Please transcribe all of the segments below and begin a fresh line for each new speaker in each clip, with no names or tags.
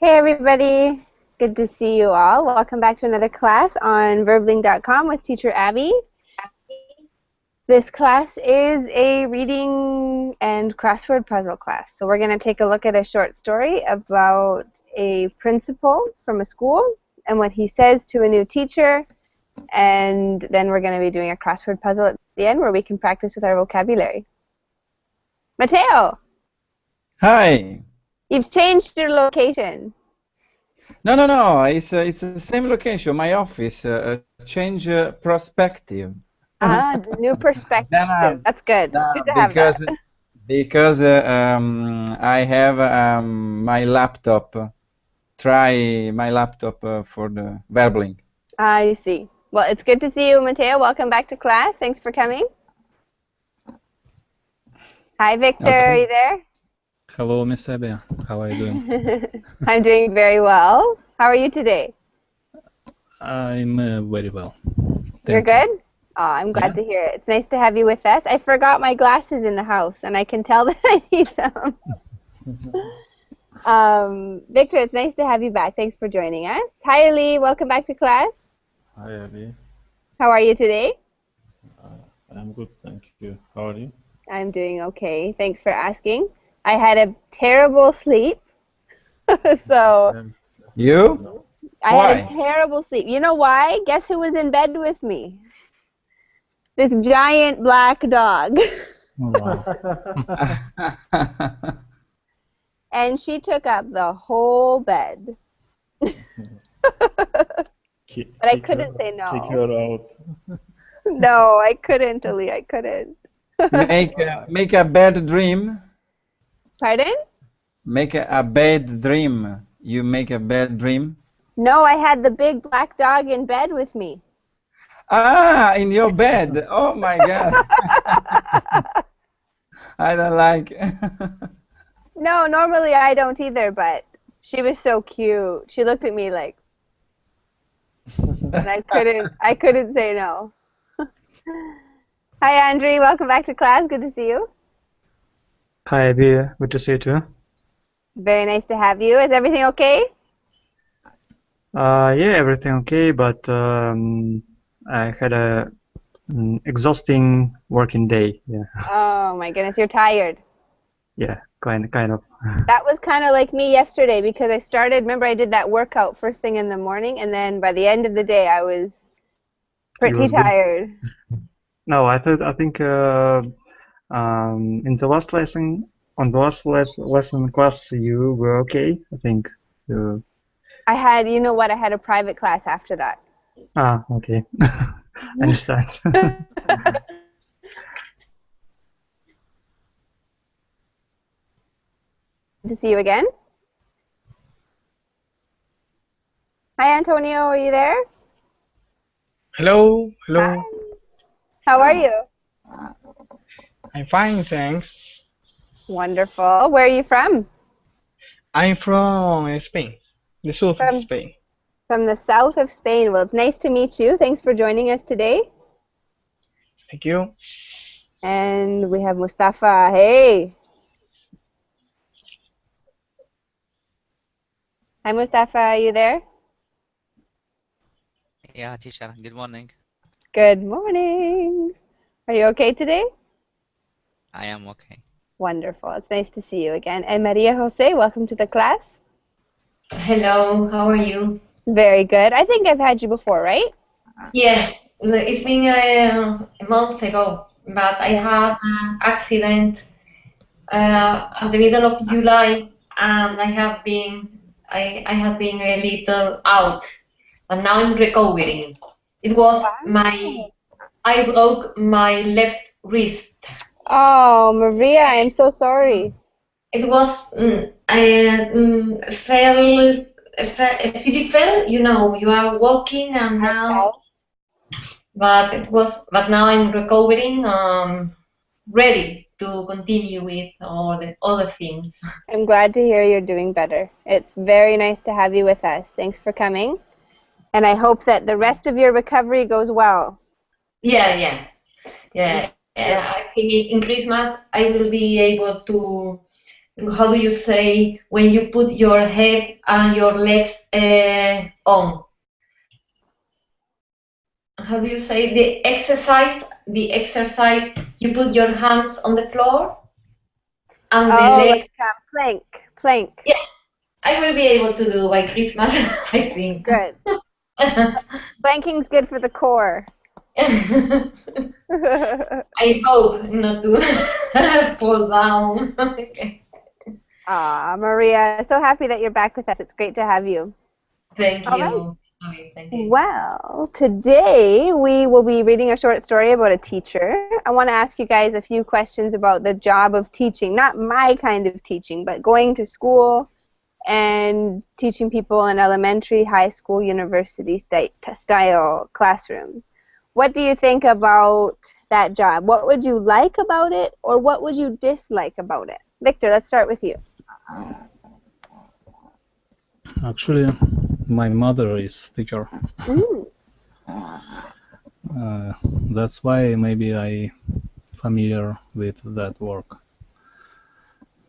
Hey everybody, good to see you all. Welcome back to another class on verbling.com with teacher Abby. This class is a reading and crossword puzzle class. So we're going to take a look at a short story about a principal from a school and what he says to a new teacher. And then we're going to be doing a crossword puzzle at the end where we can practice with our vocabulary. Mateo!
Hi.
You've changed your location.
No. It's the same location. My office. Change perspective.
New perspective. That's good. Good to have
because
that.
because I have my laptop. Try my laptop for the verbling.
I see. Well, it's good to see you, Mateo. Welcome back to class. Thanks for coming. Hi, Victor.
Okay.
Are you there?
Hello, Miss Abby. How are you doing?
I'm doing very well. How are you today?
I'm very well.
You're
Thank you.
good? Oh, I'm glad to hear it. It's nice to have you with us. I forgot my glasses in the house, and I can tell that I need them. Victor, it's nice to have you back. Thanks for joining us. Hi, Ali. Welcome back to class.
Hi, Abby.
How are you today?
I'm good, thank you. How are you?
I'm doing okay. Thanks for asking. I had a terrible sleep. So
You?
I
Why?
had a terrible sleep. You know why? Guess who was in bed with me? This giant black dog.
Wow.
And she took up the whole bed. But I couldn't say no.
Kick her out.
No, I couldn't, Ali. I couldn't.
Make a bad dream.
Pardon?
Make a bad dream. You make a bad dream.
No, I had the big black dog in bed with me.
Ah, in your bed. Oh my God. I don't like.
No, normally I don't either, but she was so cute. She looked at me like, and I couldn't say no. Hi, Andre. Welcome back to class. Good to see you.
Hi, Abby. Good to see you too.
Very nice to have you. Is everything okay?
Yeah, everything okay, but I had a exhausting working day. Yeah,
Oh my goodness, you're tired.
yeah, kind of.
That was kind of like me yesterday because I started, remember I did that workout first thing in the morning, and then by the end of the day I was pretty
was good.
tired.
No, I think in the last lesson, on the last lesson class, you were okay. I think.
I had, you know what, I had a private class after that.
Okay. I understand.
Good to see you again. Hi, Antonio. Are you there?
Hello.
Hi. How are you?
I'm fine, thanks.
Wonderful. Where are you from?
I'm from Spain, the south of Spain.
From the south of Spain. Well, it's nice to meet you. Thanks for joining us today.
Thank you.
And we have Mustafa. Hey. Hi, Mustafa. Are you there?
Yeah, teacher. Good morning.
Good morning. Are you okay today?
I am okay.
Wonderful. It's nice to see you again. And Maria Jose, welcome to the class.
Hello, how are you?
Very good. I think I've had you before, right?
Yeah, it's been a month ago, but I had an accident at the middle of July, and I have been a little out, but now I'm recovering. It was I broke my left wrist.
Oh, Maria, I'm so sorry.
It was silly fell, you are walking and now. But now I'm recovering, ready to continue with all the other things.
I'm glad to hear you're doing better. It's very nice to have you with us. Thanks for coming. And I hope that the rest of your recovery goes well.
Yeah. I think in Christmas I will be able to how do you say when you put your head and your legs on? How do you say the exercise? The exercise, you put your hands on the floor and the
Oh,
leg.
like plank, plank.
Yeah, I will be able to do by Christmas, I think.
Good. Planking's good for the core.
I hope not to fall down. Okay.
Maria, so happy that you're back with us. It's great to have you.
Thank
All right.
you. Okay, thank you.
Well, today we will be reading a short story about a teacher. I want to ask you guys a few questions about the job of teaching. Not my kind of teaching, but going to school and teaching people in elementary, high school, university style classrooms. What do you think about that job? What would you like about it, or what would you dislike about it? Victor, let's start with you.
Actually, my mother is teacher.
Mm.
That's why maybe I familiar with that work.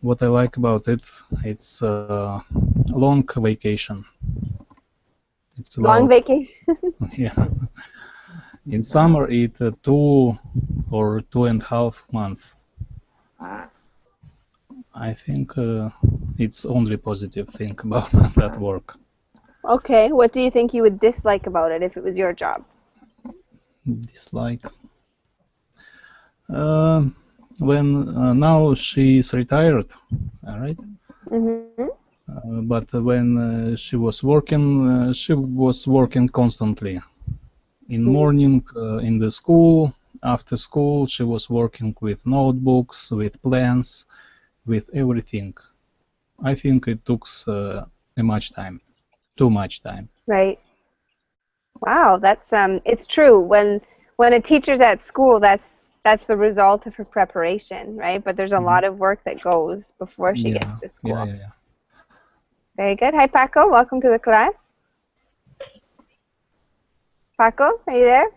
What I like about it, it's a long vacation. It's
Long
about
vacation.
yeah. In summer, it's 2 or 2.5 months. I think it's only positive thing about that work.
Okay, what do you think you would dislike about it if it was your job?
Dislike. When now she's retired, all right? But when she was working constantly. In morning, in the school, after school, she was working with notebooks, with plans, with everything. I think it took too much time.
Right. Wow, that's it's true. When a teacher's at school, that's the result of her preparation, right? But there's a lot of work that goes before she gets to school.
Yeah.
Very good. Hi, Paco. Welcome to the class. Paco, are you there?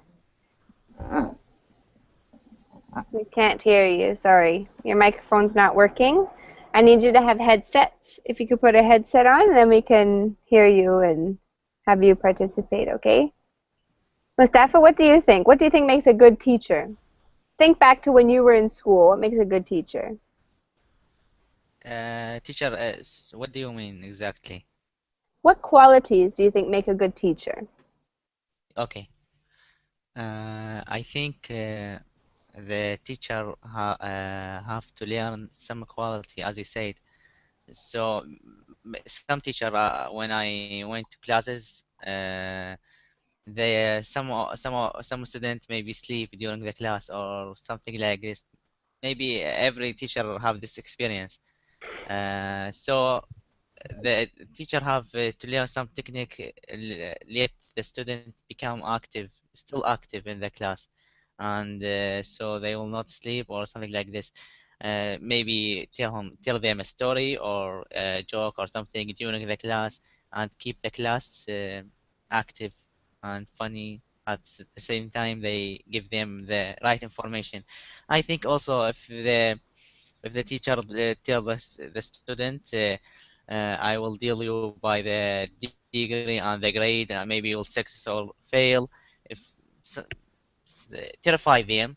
We can't hear you. Sorry. Your microphone's not working. I need you to have headsets. If you could put a headset on, then we can hear you and have you participate, okay? Mustafa, what do you think? What do you think makes a good teacher? Think back to when you were in school. What makes a good teacher?
Teacher, what do you mean exactly?
What qualities do you think make a good teacher?
Okay. I think the teacher have to learn some quality, as you said. So some teacher, when I went to classes, some students maybe sleep during the class or something like this. Maybe every teacher have this experience. So the teacher have to learn some technique, let the student become active, still active in the class, and so they will not sleep or something like this. Maybe tell them a story or a joke or something during the class, and keep the class active and funny. At the same time, they give them the right information. I think also if the teacher tell the student, I will deal you by the degree and the grade, and maybe you'll success or fail. If terrify them,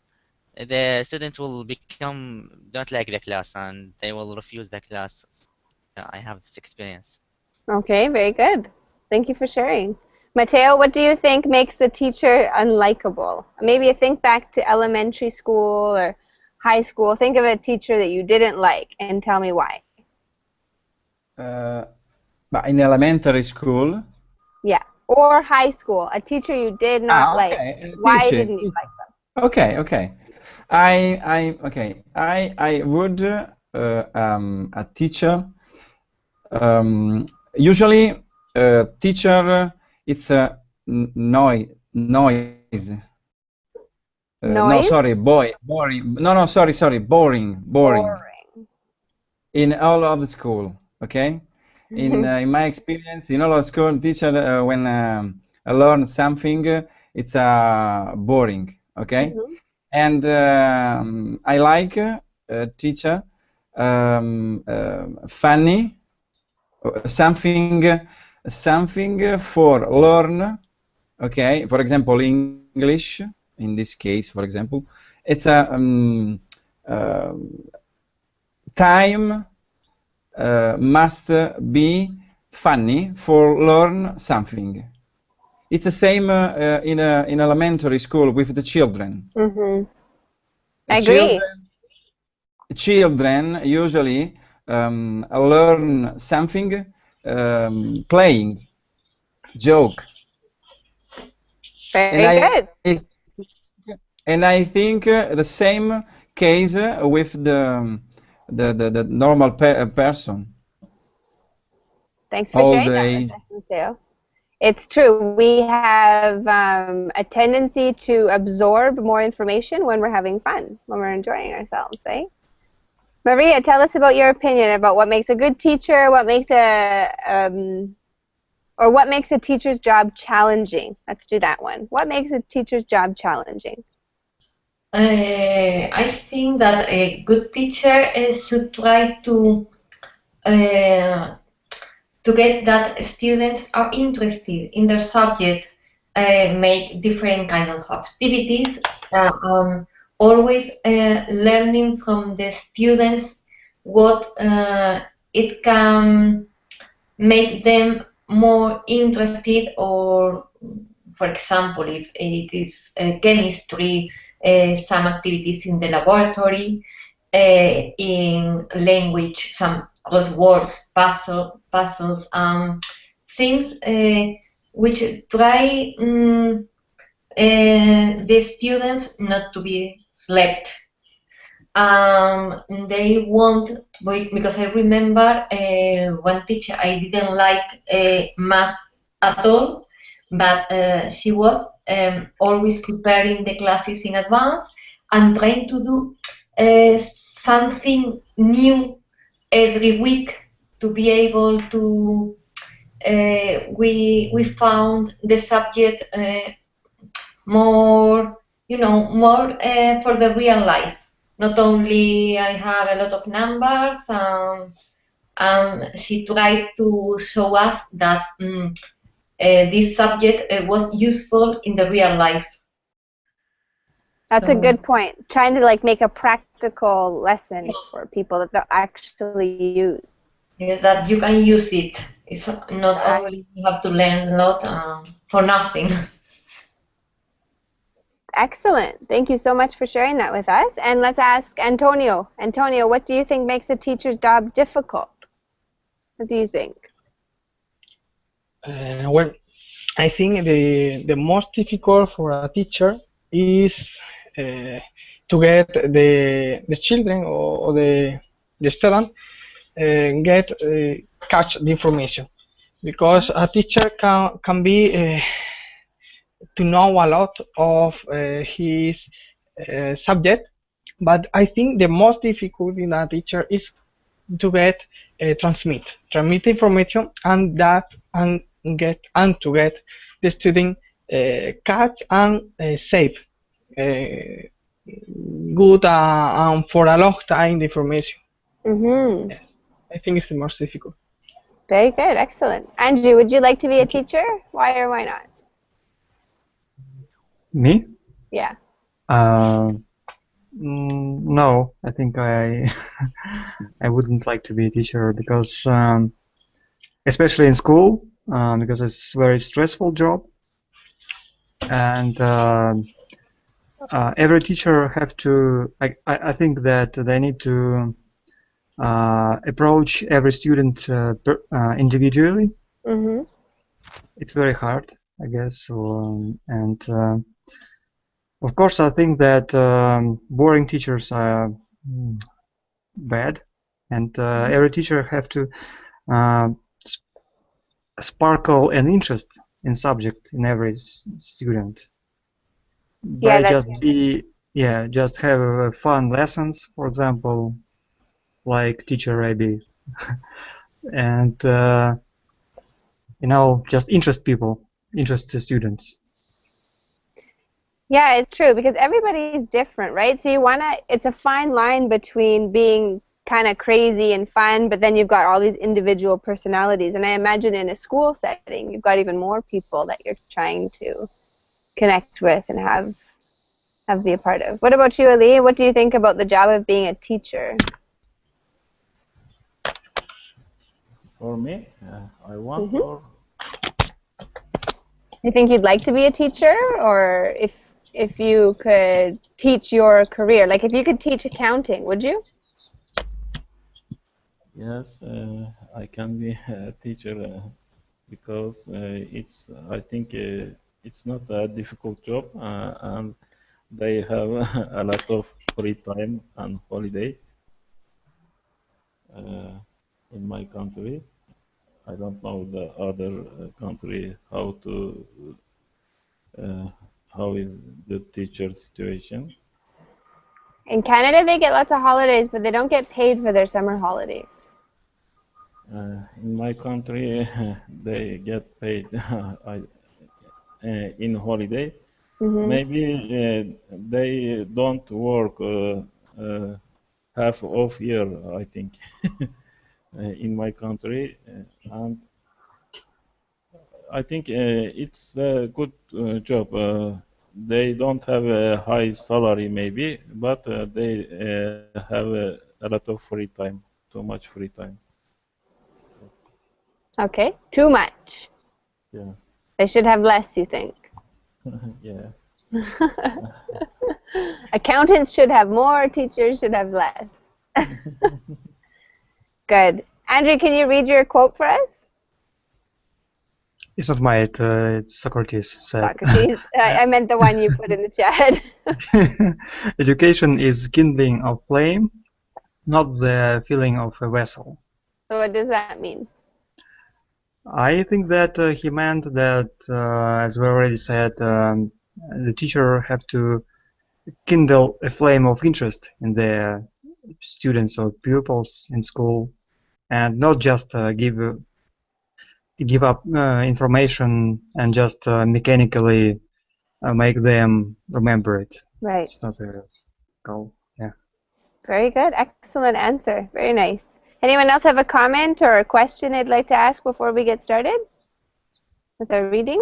the student will become don't like the class and they will refuse the class. I have this experience.
Okay, very good. Thank you for sharing. Mateo, what do you think makes the teacher unlikable? Maybe think back to elementary school or high school. Think of a teacher that you didn't like and tell me why.
But in elementary school.
Yeah, or high school, a teacher you did not like. Why didn't you like them?
Okay. I would a teacher. Usually, teacher it's a noise.
Noise?
No, sorry, boring. No, sorry, boring. In all of the school, okay? In my experience, in all of school, teacher when I learn something, it's boring, okay? And I like a teacher funny, something for learn. Okay, for example, English. In this case, for example, it's a time must be funny for learn something. It's the same in elementary school with the children.
Mm-hmm. I agree.
Children usually learn something playing, joke.
Very good.
And I think the same case with the normal person.
Thanks for sharing that with us, Matteo. It's true. We have a tendency to absorb more information when we're having fun, when we're enjoying ourselves, right? Maria, tell us about your opinion about what makes a good teacher, what makes what makes a teacher's job challenging. Let's do that one. What makes a teacher's job challenging?
I think that a good teacher should try to get that students are interested in their subject, make different kind of activities, always learning from the students what it can make them more interested, or for example, if it is chemistry, some activities in the laboratory, in language, some crosswords, puzzles, things which try the students not to be slept. They want, because I remember one teacher, I didn't like math at all, but she was always preparing the classes in advance and trying to do something new every week to be able to. We found the subject more, more for the real life. Not only I have a lot of numbers, she tried to show us that this subject was useful in the real life.
That's a good point. Trying to like make a practical lesson for people that they'll actually use.
Yes, that you can use it. It's not only you have to learn a lot for nothing.
Excellent. Thank you so much for sharing that with us. And let's ask Antonio. Antonio, what do you think makes a teacher's job difficult? What do you think?
Well, I think the most difficult for a teacher is to get the children or the student get catch the information, because a teacher can be to know a lot of his subject, but I think the most difficult in a teacher is to get transmit information, and to get the student catch and save good and for a long time the information.
Mm-hmm.
Yes, I think it's the most difficult.
Very good. Excellent. Andrew, would you like to be a teacher? Why or why not?
Me?
Yeah.
No, I think I wouldn't like to be a teacher, because especially in school, because it's a very stressful job, and every teacher have to. I think that they need to approach every student individually.
Mm-hmm.
It's very hard, I guess. So, and of course, I think that boring teachers are bad, and every teacher have to sparkle an interest in subject in every student.
Yeah,
Just have fun lessons, for example, like teacher Abby, and just interest the students.
Yeah, it's true, because everybody is different, right? So it's a fine line between being kind of crazy and fun, but then you've got all these individual personalities. And I imagine in a school setting, you've got even more people that you're trying to connect with and have be a part of. What about you, Ali? What do you think about the job of being a teacher?
For me, I want or
You think you'd like to be a teacher, or if you could teach your career, like if you could teach accounting, would you?
yes, I can be a teacher because I think it's not a difficult job and they have a lot of free time and holiday in my country. I don't know the other country how is the teacher situation.
In Canada, they get lots of holidays, but they don't get paid for their summer holidays.
In my country, they get paid in holiday. Maybe they don't work half of year, I think, in my country, and I think it's a good job. They don't have a high salary, maybe, but they have a lot of free time, too much free time.
Okay, too much.
Yeah,
They should have less, you think?
yeah.
Accountants should have more, teachers should have less. Good. Andrew, can you read your quote for us?
It's not mine, it's Socrates said.
Socrates. I meant the one you put in the chat.
Education is kindling of flame, not the filling of a vessel.
So what does that mean?
I think that he meant that, as we already said, the teacher have to kindle a flame of interest in the students or pupils in school, and not just give up information and just mechanically make them remember it.
Right.
It's not a goal. Yeah.
Very good. Excellent answer. Very nice. Anyone else have a comment or a question they'd like to ask before we get started with our reading?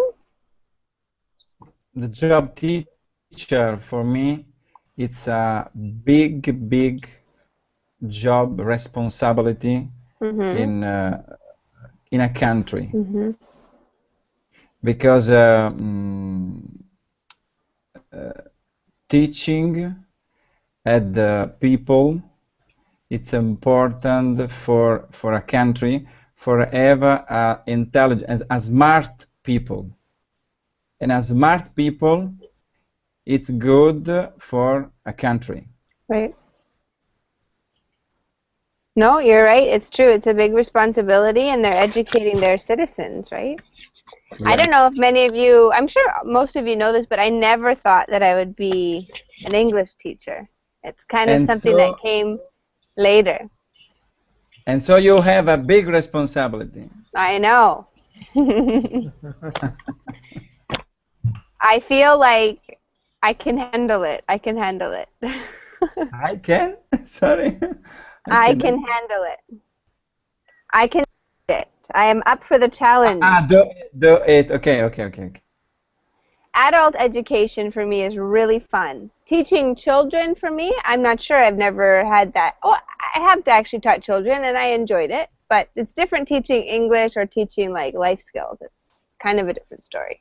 The job teacher for me, it's a big job responsibility in a country because teaching at the people, it's important for a country for have intelligent, a smart people, and as smart people, it's good for a country.
Right. No, you're right. It's true. It's a big responsibility, and they're educating their citizens, right?
Yes.
I don't know if many of you, I'm sure most of you know this, but I never thought that I would be an English teacher. It's kind of something that came later.
And so you have a big responsibility.
I know. I feel like I can handle it. I can handle it.
I can? Sorry.
I can handle it. I can do it. I am up for the challenge.
Do it. Okay.
Adult education for me is really fun. Teaching children for me, I'm not sure. I've never had that. Oh, I have actually taught children, and I enjoyed it. But it's different teaching English or teaching like life skills. It's kind of a different story.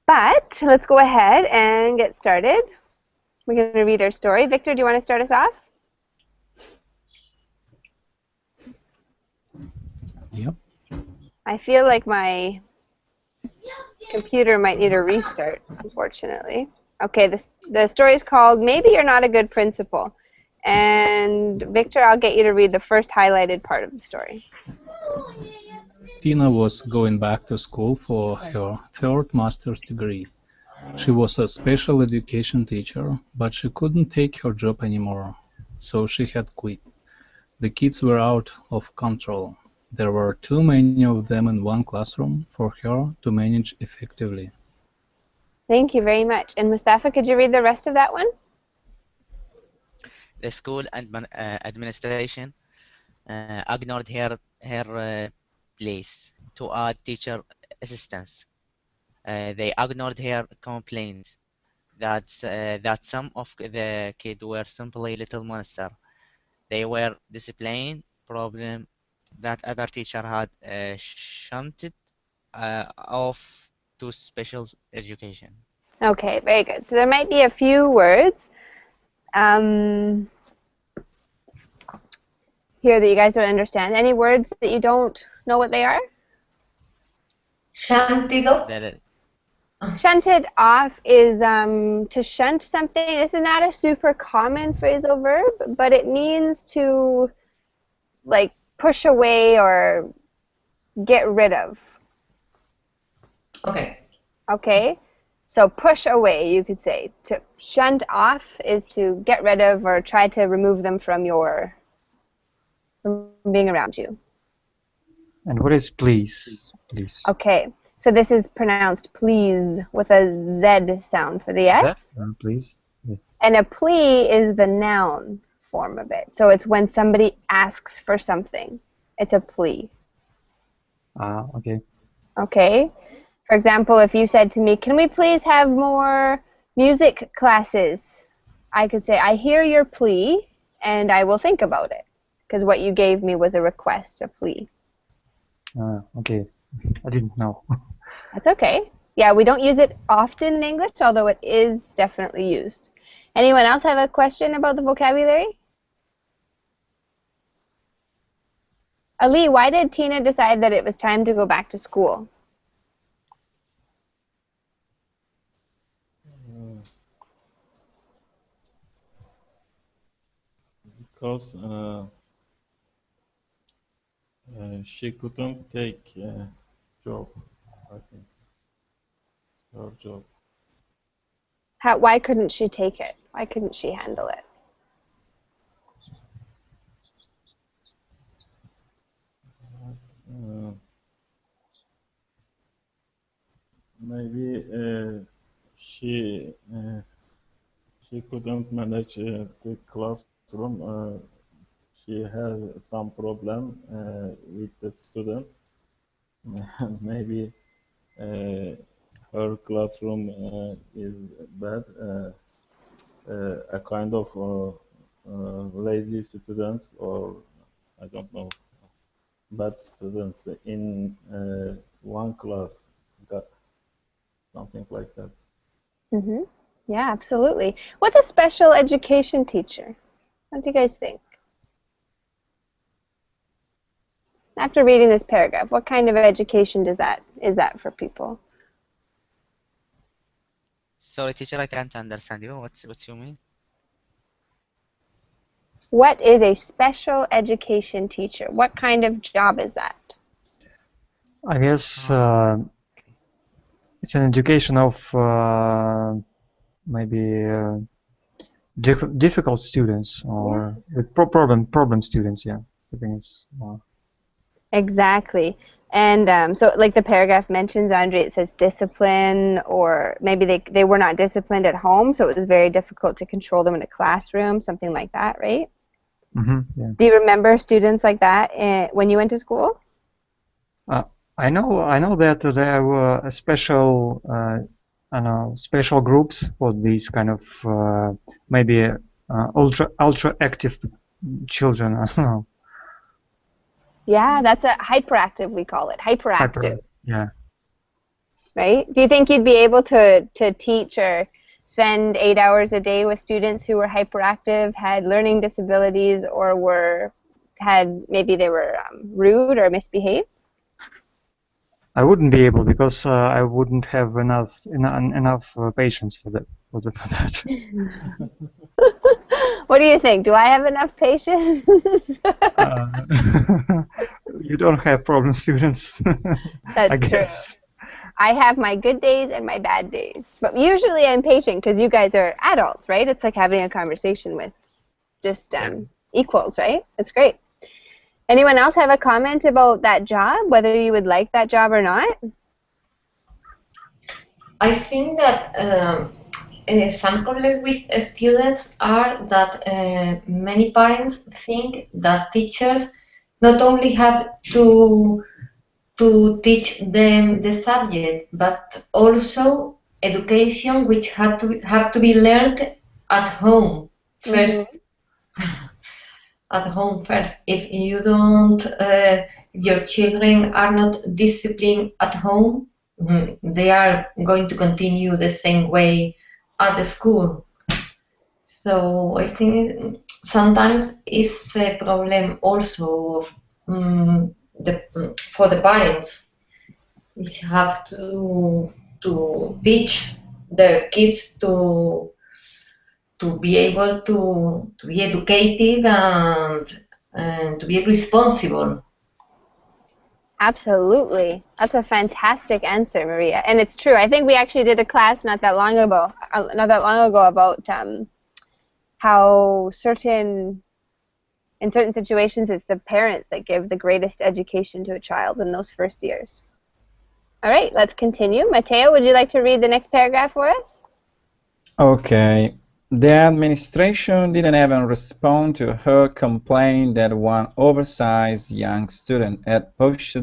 But let's go ahead and get started. We're going to read our story. Victor, do you want to start us off?
Yep.
I feel like my computer might need a restart, unfortunately. Okay, the story is called Maybe You're Not a Good Principal. And Victor, I'll get you to read the first highlighted part of the story.
Tina was going back to school for her third master's degree. She was a special education teacher, but she couldn't take her job anymore, so she had quit. The kids were out of control. There were too many of them in one classroom for her to manage effectively.
Thank you very much. And Mustafa, could you read the rest of that one?
the school and administration ignored her place to add teacher assistants. They ignored her complaints that some of the kids were simply little monster. They were discipline problem that other teacher had shunted off to special education.
Okay, very good. So there might be a few words here that you guys don't understand. Any words that you don't know what they are?
Shunted off.
Shunted off is to shunt something. This is not a super common phrasal verb, but it means to like push away or get rid of.
Okay.
Okay? So push away, you could say. To shunt off is to get rid of or try to remove them from being around you.
And what is please? Please.
Okay. So this is pronounced please with a Z sound for the S.
Please. Yeah.
And a plea is the noun form of it. So it's when somebody asks for something. It's a plea.
Okay.
Okay? For example, if you said to me, can we please have more music classes? I could say, I hear your plea, and I will think about it. Because what you gave me was a request, a plea.
Okay. I didn't know.
That's okay. Yeah, we don't use it often in English, although it is definitely used. Anyone else have a question about the vocabulary? Ali, why did Tina decide that it was time to go back to school?
Because she couldn't take job, I think. Her job.
Why couldn't she take it? Why couldn't she handle it?
Maybe she couldn't manage the classroom. She had some problem with the students. Maybe her classroom is bad. A kind of lazy students, or I don't know, bad students in one class. Something like that.
Mm-hmm. Yeah, absolutely. What's a special education teacher? What do you guys think? After reading this paragraph, what kind of education is that for people?
Sorry, teacher, I can't understand you. What's you mean?
What is a special education teacher? What kind of job is that?
I guess it's an education of maybe difficult students or with problem students. Yeah, I think it's.
Exactly. And so like the paragraph mentions, Andre, it says discipline, or maybe they were not disciplined at home, so it was very difficult to control them in a classroom, something like that, right?
Mm-hmm, yeah.
Do you remember students like that when you went to school?
I know that there were a special, special groups for these kind of maybe ultra active children. I don't know.
Yeah, that's a hyperactive, we call it. Hyperactive.
Yeah.
Right? Do you think you'd be able to teach or spend 8 hours a day with students who were hyperactive, had learning disabilities, or maybe they were rude or misbehaved?
I wouldn't be able, because I wouldn't have enough patience for that.
What do you think? Do I have enough patience?
You don't have problem students.
That's
I guess.
true. I have my good days and my bad days. But usually I'm patient because you guys are adults, right? It's like having a conversation with just equals, right? That's great. Anyone else have a comment about that job, whether you would like that job or not?
I think that some problems with students are that many parents think that teachers not only have to teach them the subject, but also education which have to be learned at home first. At home first. If you don't, your children are not disciplined at home, they are going to continue the same way at the school. So I think sometimes it's a problem also of, for the parents, which have to teach their kids to be able to be educated and to be responsible.
Absolutely. That's a fantastic answer, Maria. And it's true. I think we actually did a class not that long ago about how in certain situations it's the parents that give the greatest education to a child in those first years. All right, let's continue. Mateo, would you like to read the next paragraph for us?
Okay. The administration didn't even respond to her complaint that one oversized young student had pushed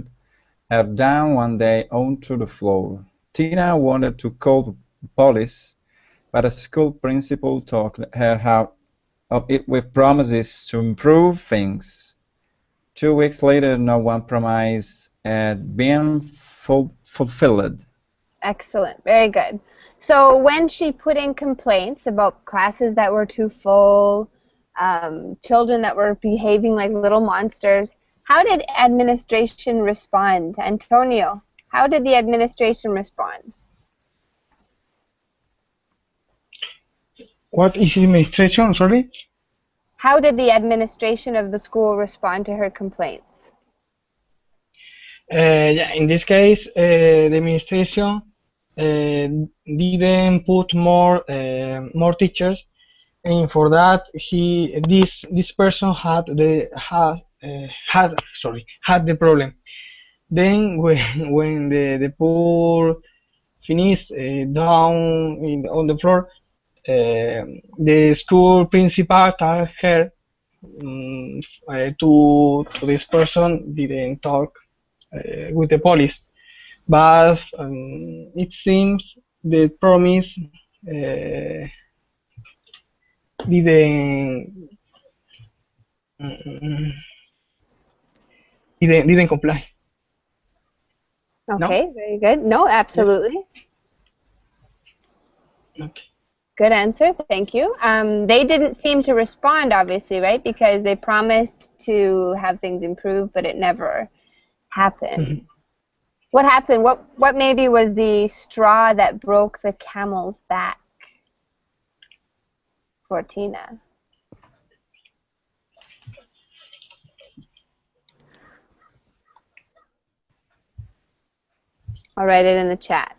her down one day onto the floor. Tina wanted to call the police, but a school principal talked her out of it with promises to improve things. 2 weeks later, no one promise had been fulfilled.
Excellent. Very good. So when she put in complaints about classes that were too full, children that were behaving like little monsters, how did administration respond? Antonio, how did the administration respond?
What is administration? Sorry.
How did the administration of the school respond to her complaints?
Yeah, in this case, the administration didn't put more teachers, and for that this person had the problem. Then when the poor finished down on the floor, the school principal told her to this person didn't talk with the police, but it seems the promise didn't didn't comply.
Okay, no? Very good. No, absolutely.
Okay.
Good answer, thank you. They didn't seem to respond, obviously, right? Because they promised to have things improve, but it never happened. What happened? What maybe was the straw that broke the camel's back for Tina? I'll write it in the chat.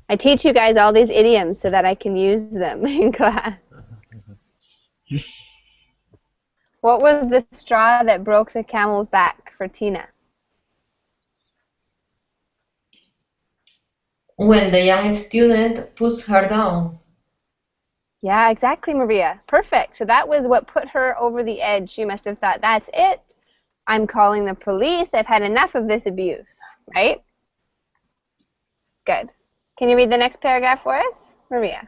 I teach you guys all these idioms so that I can use them in class. What was the straw that broke the camel's back for Tina?
When the young student puts her down.
Yeah, exactly, Maria. Perfect. So that was what put her over the edge. She must have thought, that's it. I'm calling the police. I've had enough of this abuse, right? Good. Can you read the next paragraph for us, Maria?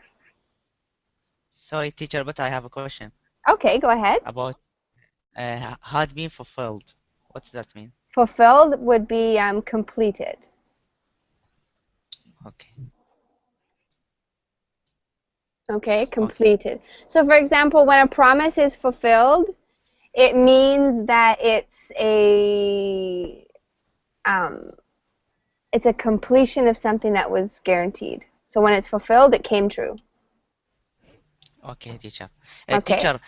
Sorry, teacher, but I have a question.
Okay, go ahead.
About had been fulfilled. What does that mean?
Fulfilled would be completed.
Okay.
Okay, completed. So, for example, when a promise is fulfilled, it means that it's a completion of something that was guaranteed. So when it's fulfilled, it came true.
Okay, teacher.
Okay.
Teacher,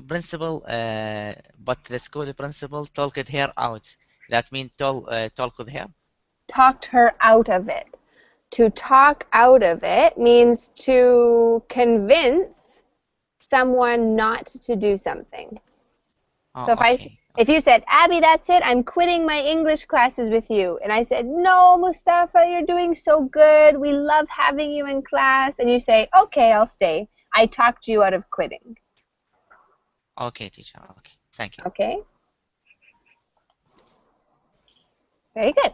principal, but the school principal talked her out. That means talk with her?
Talked her out of it. To talk out of it means to convince someone not to do something.
Oh,
So
okay.
if you said, Abby, that's it, I'm quitting my English classes with you. And I said, no, Mustafa, you're doing so good. We love having you in class. And you say, okay, I'll stay. I talked you out of quitting.
Okay, teacher. Okay. Thank you.
Okay? Very good.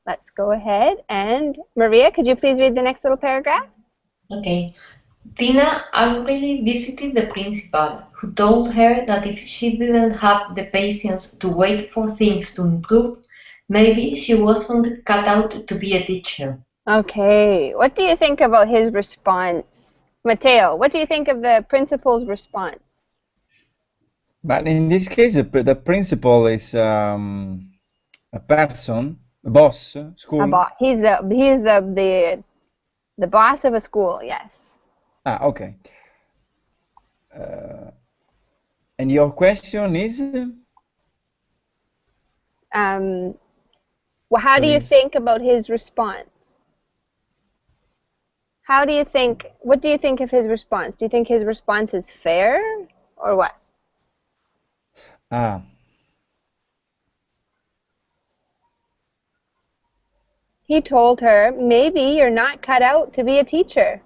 Let's go ahead. And Maria, could you please read the next little paragraph?
Okay. Tina angrily visited the principal, who told her that if she didn't have the patience to wait for things to improve, maybe she wasn't cut out to be a teacher.
Okay. What do you think about his response? Mateo, what do you think of the principal's response?
But in this case, the principal is a person, a boss, school.
He's the boss of a school, yes.
Ah, okay. And your question is?
Well, how do you think about his response? What do you think of his response? Do you think his response is fair or what?
Ah.
He told her, maybe you're not cut out to be a teacher.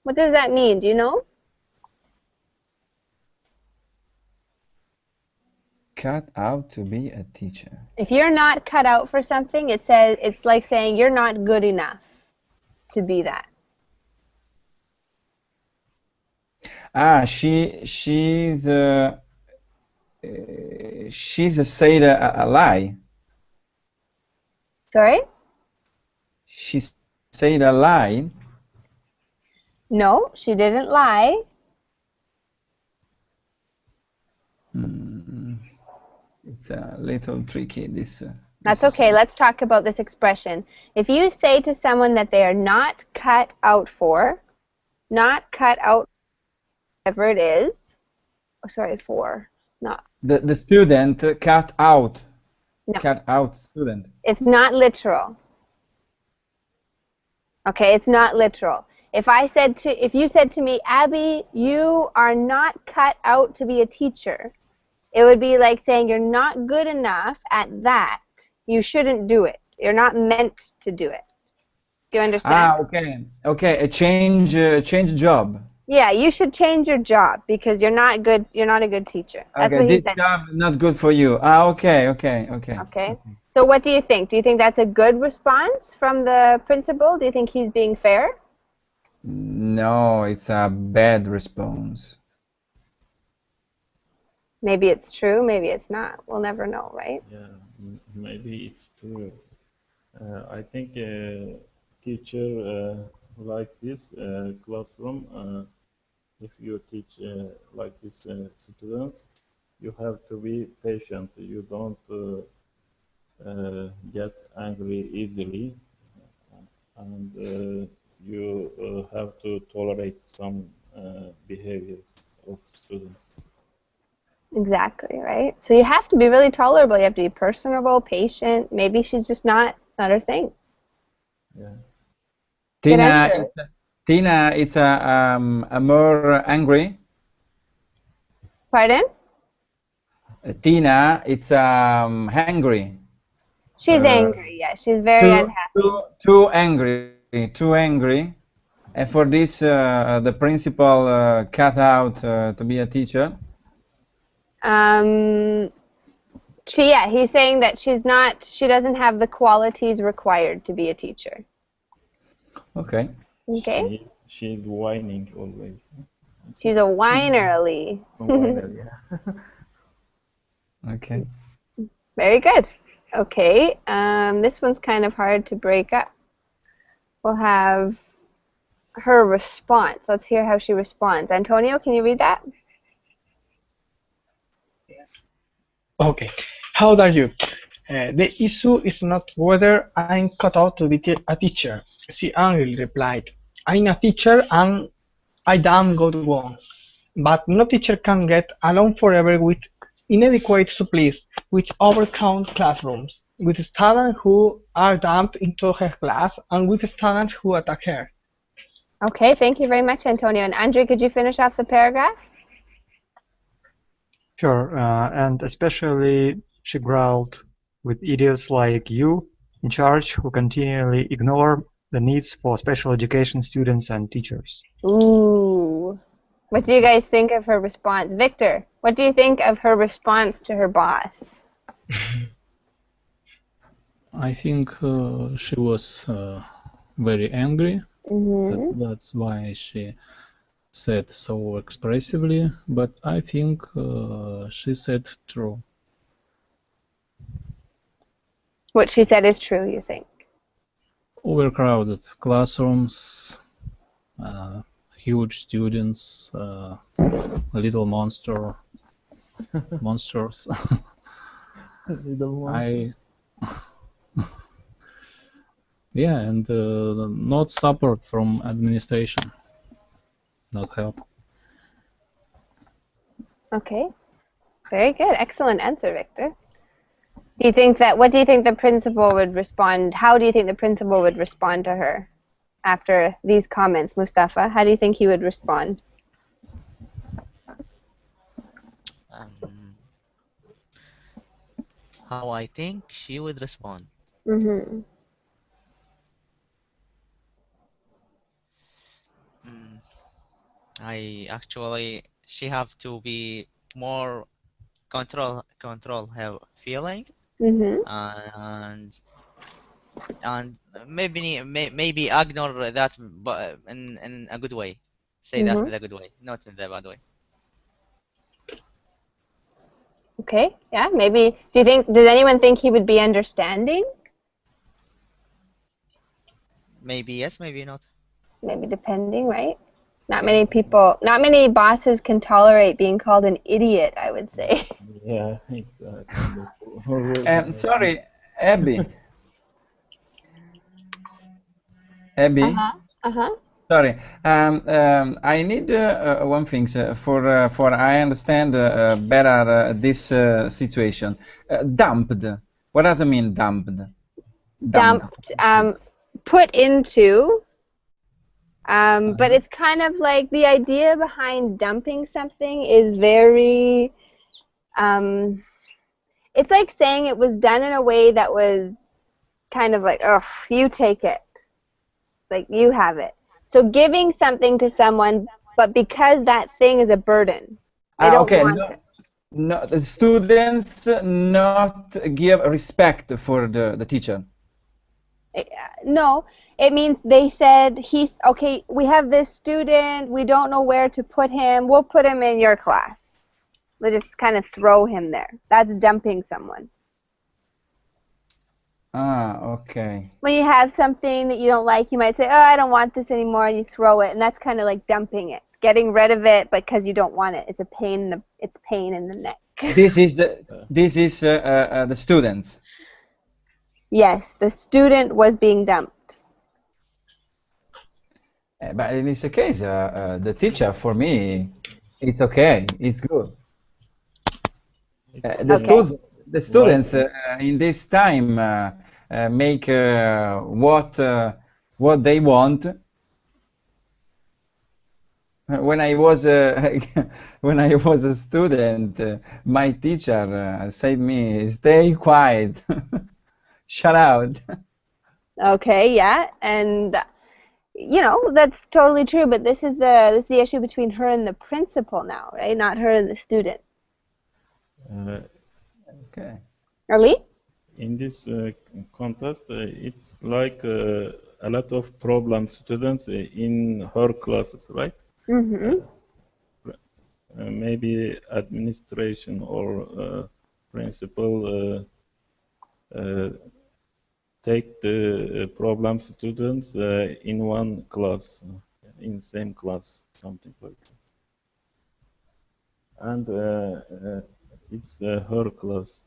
What does that mean? Do you know?
Cut out to be a teacher.
If you're not cut out for something, it's like saying you're not good enough to be that.
Ah, she's said a lie.
Sorry?
She said a lie.
No, she didn't lie.
It's a little tricky, this.
That's okay. Let's talk about this expression. If you say to someone that they are not cut out for, not cut out, whatever it is, not.
The student cut out.
No.
Cut out student.
It's not literal. Okay, it's not literal. If you said to me, Abby, you are not cut out to be a teacher, it would be like saying you're not good enough at that. You shouldn't do it. You're not meant to do it. Do you understand?
Ah, okay. Okay, a change job.
Yeah, you should change your job because you're not good. You're not a good teacher. That's
Okay,
what he
this
said.
job is not good for you. Ah, okay.
Okay. So what do you think? Do you think that's a good response from the principal? Do you think he's being fair?
No, it's a bad response.
Maybe it's true, maybe it's not. We'll never know, right?
Yeah, maybe it's true. I think a teacher like this classroom, if you teach like this students, you have to be patient. You don't get angry easily, and you have to tolerate some behaviors of students.
Exactly, right? So you have to be really tolerable. You have to be personable, patient. Maybe she's just not her thing.
Yeah.
Tina, it's a more angry.
Pardon?
Tina, it's hangry.
She's angry, yeah. She's very unhappy.
Too angry. And for this, the principal cut out to be a teacher.
He's saying that she doesn't have the qualities required to be a teacher.
Okay.
Okay.
She's whining always.
She's a whinerly.
Yeah.
Okay.
Very good. Okay. This one's kind of hard to break up. We'll have her response. Let's hear how she responds. Antonio, can you read that?
Okay. How are you? The issue is not whether I'm cut out to be a teacher. She angrily replied. I'm a teacher and I damn good one. But no teacher can get along forever with inadequate supplies, which overcrowd classrooms, with students who are dumped into her class and with students who attack her.
Okay, thank you very much, Antonio. And Andre, could you finish off the paragraph?
Sure, and especially she growled with idiots like you in charge who continually ignore the needs for special education students and teachers.
Ooh. What do you guys think of her response? Victor, what do you think of her response to her boss?
I think she was very angry.
Mm-hmm.
That's why she said so expressively, but I think she said true.
What she said is true, you think?
Overcrowded classrooms, huge students, little monsters.
Little monster.
Yeah, and not support from administration, not help.
Okay. Very good. Excellent answer, Victor. Do you think that, what do you think the principal would respond, how do you think the principal would respond to her after these comments, Mustafa? How do you think he would respond?
How I think she would respond.
Mm-hmm.
She have to be more control her feeling,
Mm-hmm.
and maybe ignore that, but in a good way. Say that
Mm-hmm.
in a good way, not in the bad way.
Okay. Yeah. Maybe. Does anyone think he would be understanding?
Maybe yes, maybe not.
Maybe depending, right? Not many bosses can tolerate being called an idiot, I would say.
Yeah, it's kind of.
Sorry, Abby. Abby.
Uh-huh. Uh-huh.
Sorry, I need one thing for I understand better this situation. Dumped. What does it mean, dumped?
Dumped. Put into. But it's kind of like the idea behind dumping something is very. It's like saying it was done in a way that was kind of like, oh, you take it. Like, you have it. So giving something to someone, but because that thing is a burden, they don't
Okay,
want it.
no, the students not give respect for the teacher.
No, it means they said, okay, we have this student, we don't know where to put him, we'll put him in your class. We'll just kind of throw him there. That's dumping someone.
Okay.
When you have something that you don't like, you might say, oh, I don't want this anymore, and you throw it, and that's kind of like dumping it. Getting rid of it because you don't want it. It's pain in the neck.
This is the students.
Yes, the student was being dumped.
But in this case, the teacher, for me, it's okay. It's good. The students in this time make what they want. When I was when I was a student, my teacher said me, "Stay quiet, shut out."
Okay, yeah, and that's totally true. But this is the issue between her and the principal now, right? Not her and the student.
Okay.
Ali?
In this contest, it's like a lot of problem students in her classes, right?
Mm-hmm.
Maybe administration or principal take the problem students in one class, in same class, something like that. And it's her class.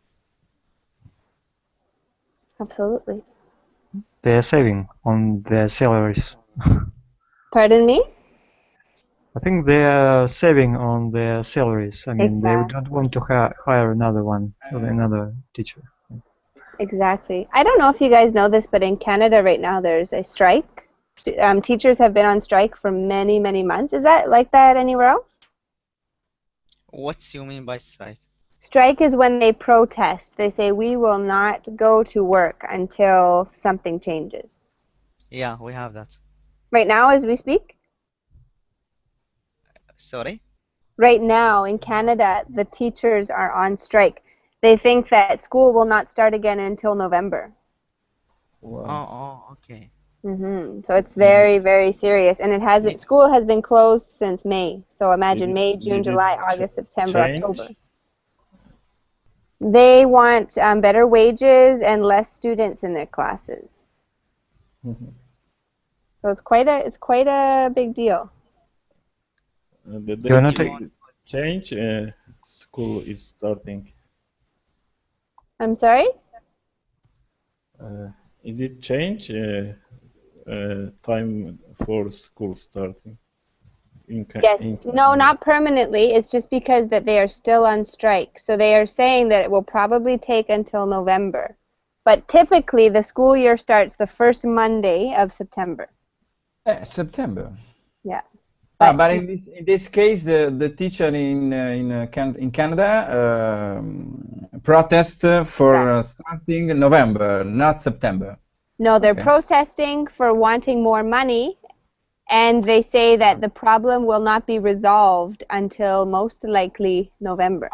Absolutely.
They are saving on their salaries.
Pardon me?
I think they are saving on their salaries. I mean, they
Exactly.
don't want to hire another teacher.
Exactly. I don't know if you guys know this, but in Canada right now there's a strike. Teachers have been on strike for many, many months. Is that like that anywhere else?
What you mean by strike?
Strike is when they protest. They say, we will not go to work until something changes.
Yeah, we have that.
Right now, as we speak?
Sorry?
Right now, in Canada, the teachers are on strike. They think that school will not start again until November.
Wow.
Oh, okay.
So it's very, very serious. And it hasn't,
Did,
school has been closed since May. So imagine
Did
May, June,
did
July,
it
August, September, October.
change?
They want better wages and less students in their classes. So it's quite a big deal.
The
You're
date
not
they
a,
want
change. School is starting.
I'm sorry?
Is it change time for school starting
Yes.
in
No,
Canada?
not permanently. It's just because that they are still on strike. So they are saying that it will probably take until November. But typically the school year starts the first Monday of September.
September.
Yeah.
But in this case, the teacher in Canada protest for starting November, not September.
No, they're
Okay.
protesting for wanting more money, and they say that the problem will not be resolved until most likely November.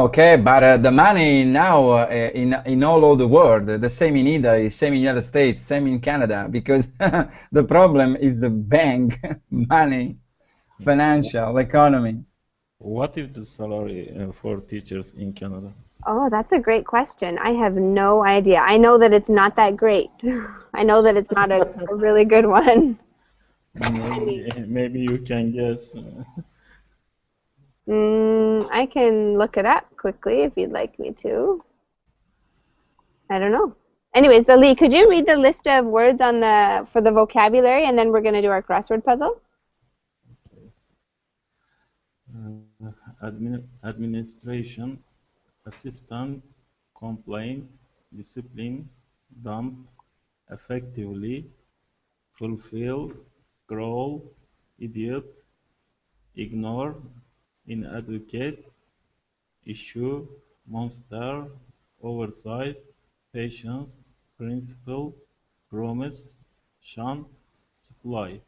Okay, but the money now in all over the world, the same in Italy, same in United States, same in Canada, because the problem is the bank money, financial economy.
What is the salary for teachers in Canada?
Oh, that's a great question. I have no idea. I know that it's not that great. I know that it's not a really good one.
Maybe you can guess.
I can look it up quickly if you'd like me to. I don't know. Anyways, Lee, could you read the list of words on for the vocabulary, and then we're going to do our crossword puzzle?
Administration, assistant, complaint, discipline, dump, effectively, fulfill, growl, idiot, ignore, inadequate, issue, monster, oversize, patience, principle, promise, shunt, supply.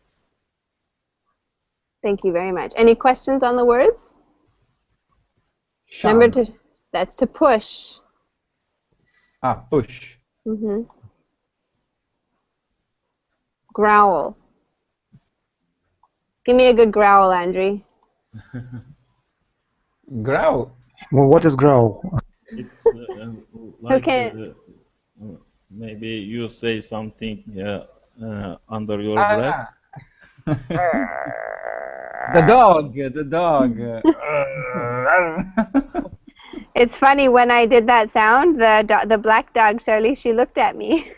Thank you very much. Any questions on the words?
Shunt.
Remember that's to push.
Push.
Growl. Give me a good growl, Andre.
Growl.
well, what is growl?
It's like
can?
maybe you say something under your breath.
The dog. The dog.
It's funny, when I did that sound, the black dog, Charlie, she looked at me.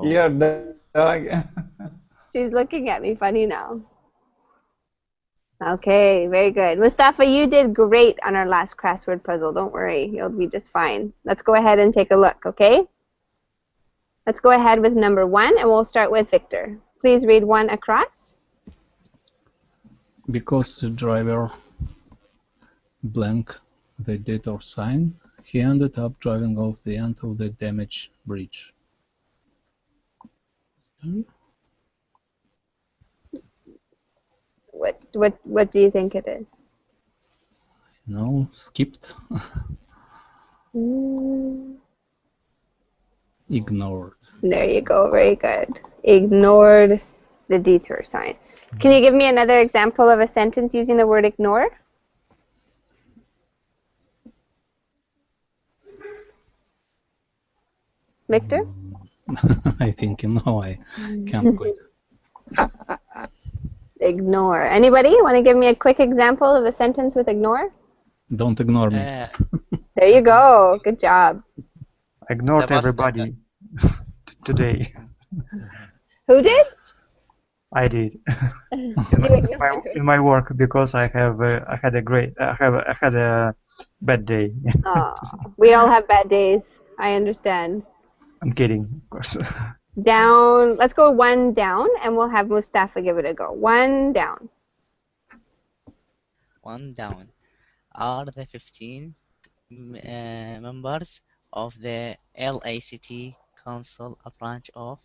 Your dog.
She's looking at me funny now. Okay, very good. Mustafa, you did great on our last crossword puzzle. Don't worry, you'll be just fine. Let's go ahead and take a look, okay? Let's go ahead with number 1, and we'll start with Victor. Please read 1 across.
Because the driver blank the date or sign, he ended up driving off the end of the damaged bridge.
What do you think it is?
No, skipped. Ignored.
There you go, very good. Ignored the detour sign. Can you give me another example of a sentence using the word ignore? Victor?
I think no, I can't quite.
Ignore. Anybody want to give me a quick example of a sentence with ignore?
Don't ignore me.
There you go. Good job.
I ignored everybody today.
Who did?
I did in my work, because I had a bad day.
Oh, we all have bad days. I understand.
I'm kidding, of course.
Down. Let's go 1 down, and we'll have Mustafa give it a go. 1 down.
one down. Are the 15 members of the LACT Council a branch of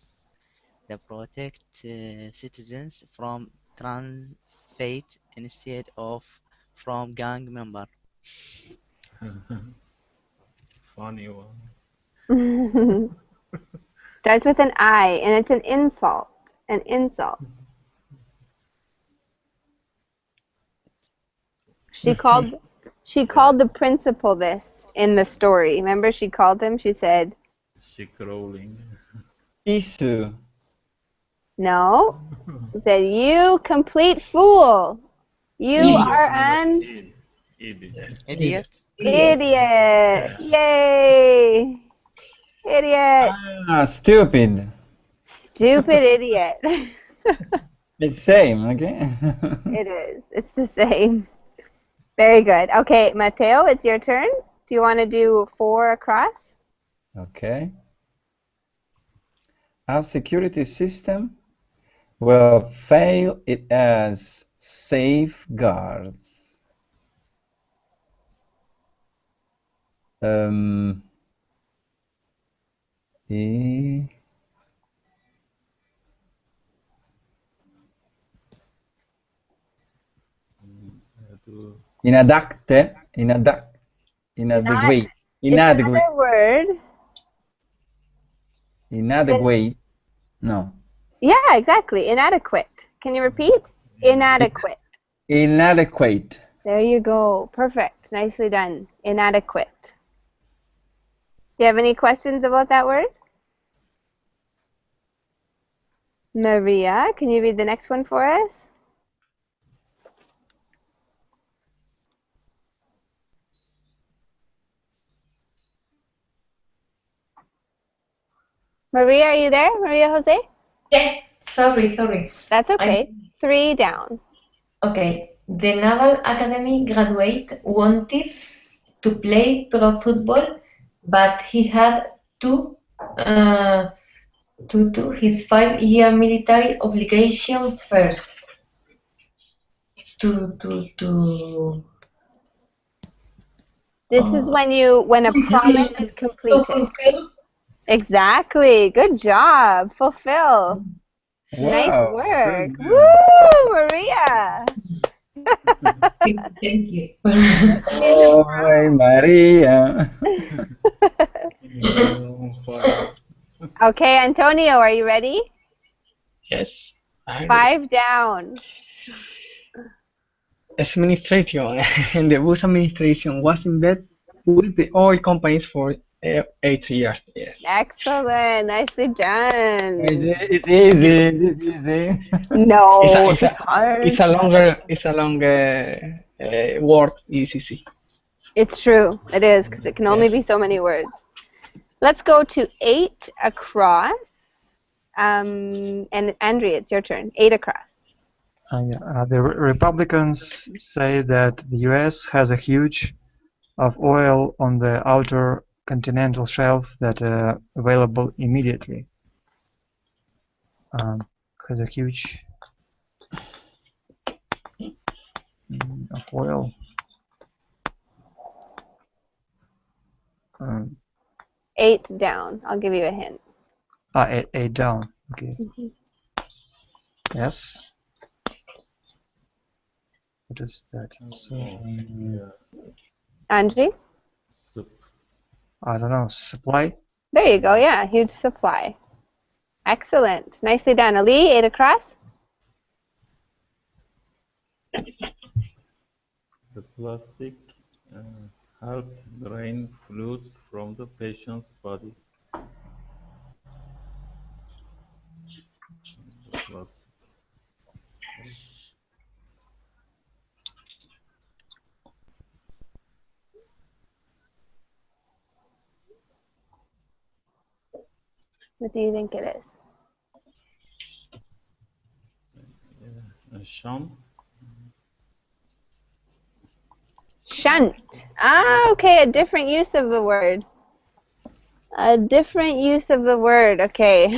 the Protect Citizens from Transfate instead of from gang member?
Funny one.
Starts with an I, and it's an insult. An insult. She called the principal this in the story. Remember, she called him. She said,
She crawling.
Isu.
"No." She said, "You complete fool. You are an
Idiot.
Idiot?
idiot. Yay. Idiot.
Ah, stupid.
Stupid idiot."
It's same, okay?
It is. It's the same. Very good. Okay, Mateo, it's your turn. Do you want to do 4 across?
Okay. Our security system will fail it as safeguards. E inadequate, inadequate,
It's
inadequate,
another word.
inadequate. No,
Yeah, exactly. Inadequate. Can you repeat? Inadequate.
inadequate.
There you go. Perfect. Nicely done. Inadequate. Do you have any questions about that word? Maria, can you read the next one for us? Maria, are you there? Maria Jose?
Yeah, sorry.
That's okay. 3 down.
Okay. The Naval Academy graduate wanted to play pro football, but he had to do his 5-year military obligation first.
This is when a promise is
To
completed.
fulfill.
Exactly. Good job. Fulfill. Nice
Wow,
work.
very good.
Woo, Maria.
Thank you.
Oh, Maria.
Okay, Antonio, are you ready?
Yes.
5 down.
Administration. And the Bush administration was in bed with the oil companies for 8 years. Yes.
Excellent. Nicely done.
It's easy. It's easy.
No, it's hard.
It's a longer word. It's easy.
It's true. It is, because it can only be so many words. Let's go to 8 across. And Andrea, it's your turn. 8 across.
The Republicans say that the U.S. has a huge of oil on the outer continental shelf that available immediately. Has a huge of oil.
8 down. I'll give you a hint.
8 down. Okay. Yes. What is that?
Andre?
I don't know. Supply?
There you go. Yeah, huge supply. Excellent. Nicely done. Ali, 8 across.
The plastic helped drain fluids from the patient's body. The plastic.
What do you think it is?
Shunt.
Shunt. Ah, okay, a different use of the word. A different use of the word. Okay.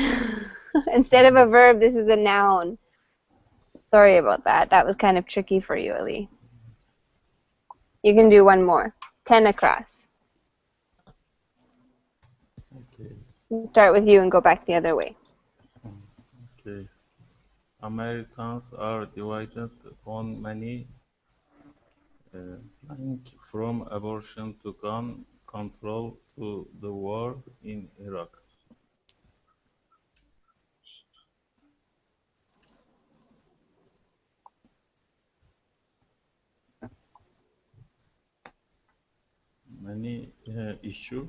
Instead of a verb, this is a noun. Sorry about that. That was kind of tricky for you, Ali. You can do one more. 10 across.
Okay.
We'll start with you and go back the other way.
Okay. Americans are divided on many link from abortion to gun control to the war in Iraq. Many issue.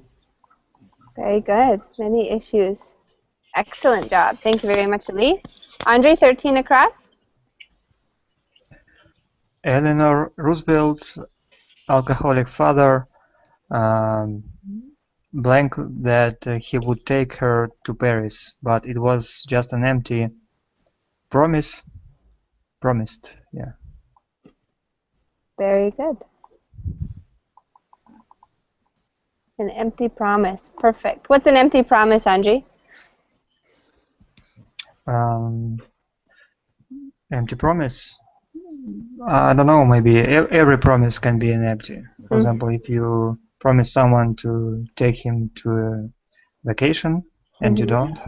Very good. Many issues. Excellent job. Thank you very much, Elise. Andre, 13 across.
Eleanor Roosevelt's alcoholic father blank that he would take her to Paris, but it was just an empty promise. Promised, yeah.
Very good. An empty promise. Perfect. What's an empty promise, Andre?
Empty promise. I don't know, maybe every promise can be an empty. For example, if you promise someone to take him to a vacation and you don't.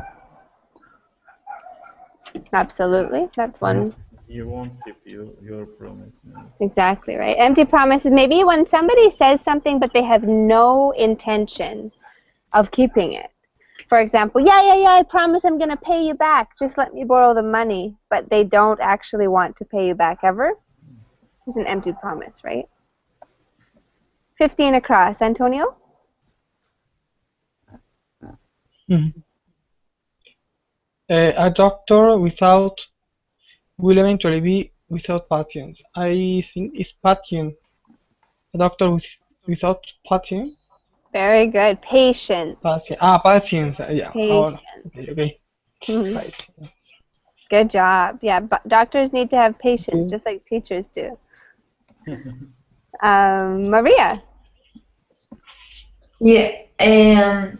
Absolutely. That's one.
You won't keep your promise.
Exactly, right. Empty promises. Maybe when somebody says something but they have no intention of keeping it. For example, yeah, I promise I'm going to pay you back. Just let me borrow the money. But they don't actually want to pay you back ever. It's an empty promise, right? 15 across. Antonio?
A doctor will eventually be without patients. I think it's patient. A doctor without patience.
Very good. Patience.
Patience. Yeah.
Patience.
Okay. Patience.
Good job. Yeah, but doctors need to have patience, just like teachers do. Maria?
Yeah.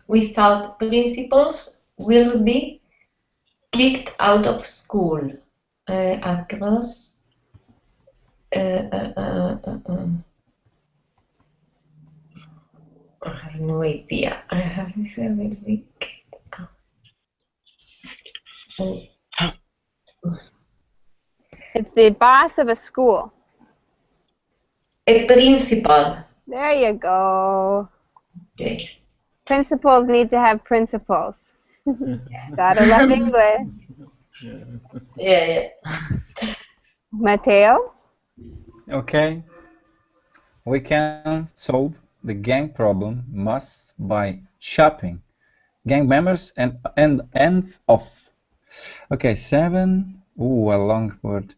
Without principles will be kicked out of school. Across. I have no idea. I have will be kicked out.
It's the boss of a school.
A principal.
There you go.
Okay.
Principals need to have principles. Gotta love English.
Yeah.
Mateo?
Okay. We can solve the gang problem most by shopping gang members and end off. Okay, 7. Ooh, a long word.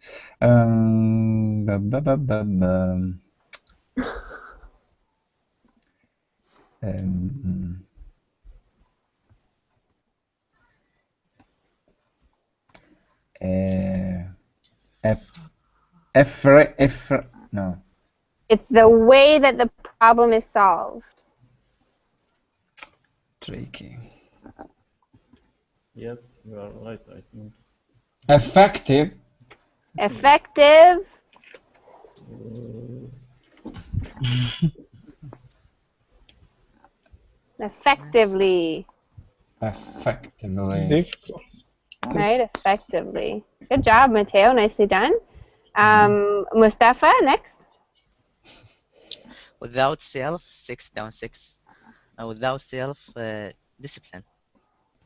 No.
It's the way that the problem is solved.
Tricky.
Yes, you are right, I think.
Effective.
Effective. Effectively.
Effectively.
Right, effectively. Good job, Mateo. Nicely done. Mustafa, next.
Without self, 6 down 6. Without self discipline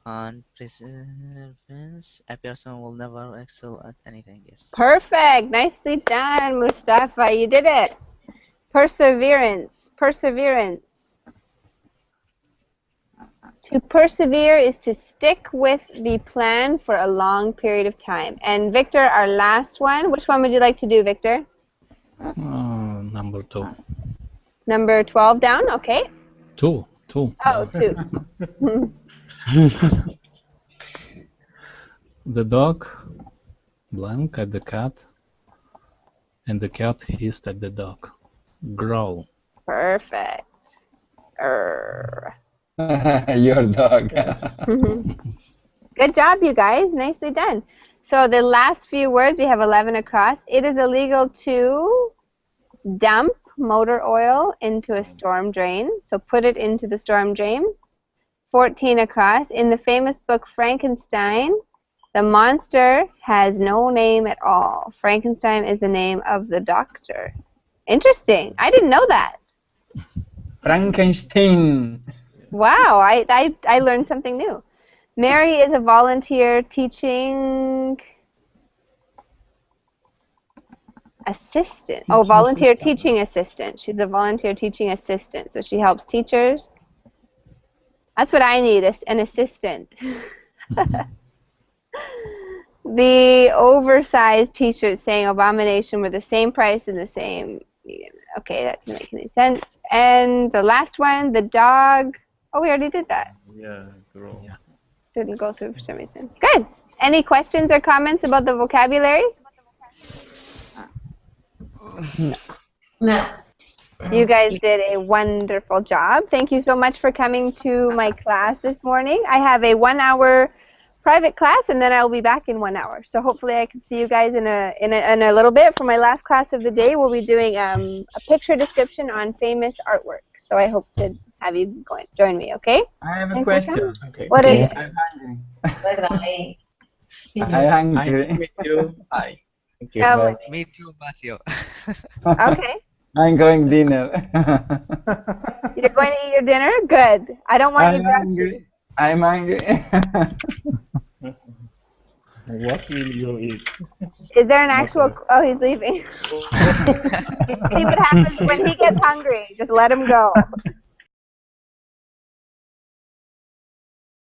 and perseverance, a person will never excel at anything. Yes.
Perfect. Nicely done, Mustafa. You did it. Perseverance. Perseverance. To persevere is to stick with the plan for a long period of time. And Victor, our last one. Which one would you like to do, Victor?
Number 2.
Number 12 down. Okay.
2.
Oh, 2.
The dog blank at the cat, and the cat hissed at the dog. Growl.
Perfect.
Your dog.
Good job, you guys. Nicely done. So the last few words, we have 11 across. It is illegal to Dump motor oil into a storm drain. So put it into the storm drain. 14 across. In the famous book Frankenstein, the monster has no name at all. Frankenstein is the name of the doctor. Interesting. I didn't know that.
Frankenstein.
Wow, I learned something new. Mary is a volunteer teaching assistant. Oh, volunteer teaching assistant. She's a volunteer teaching assistant. So she helps teachers. That's what I need, an assistant. The oversized t-shirt saying abomination were the same price and the same. Okay, that doesn't make any sense. And the last one, the dog. Oh, we already did that.
Yeah, grow.
Yeah.
Didn't go through for some reason. Good. Any questions or comments about the vocabulary?
No.
You guys did a wonderful job. Thank you so much for coming to my class this morning. I have a 1-hour private class, and then I'll be back in 1 hour. So hopefully I can see you guys in a little bit. For my last class of the day, we'll be doing a picture description on famous artwork. So I hope to have you join me, okay?
I have a
Thanks for
question.
coming.
Okay.
What is it?
I'm hungry.
Bye-bye.
I'm
I
hungry.
meet you. Bye. Thank you.
Oh,
Me too, Matthew.
okay.
I'm going dinner.
You're going to eat your dinner? Good. I don't want you
I'm
grouchy.
hungry. I'm hungry.
What will you eat?
Is there an actual... Oh, he's leaving. See what happens when he gets hungry. Just let him go.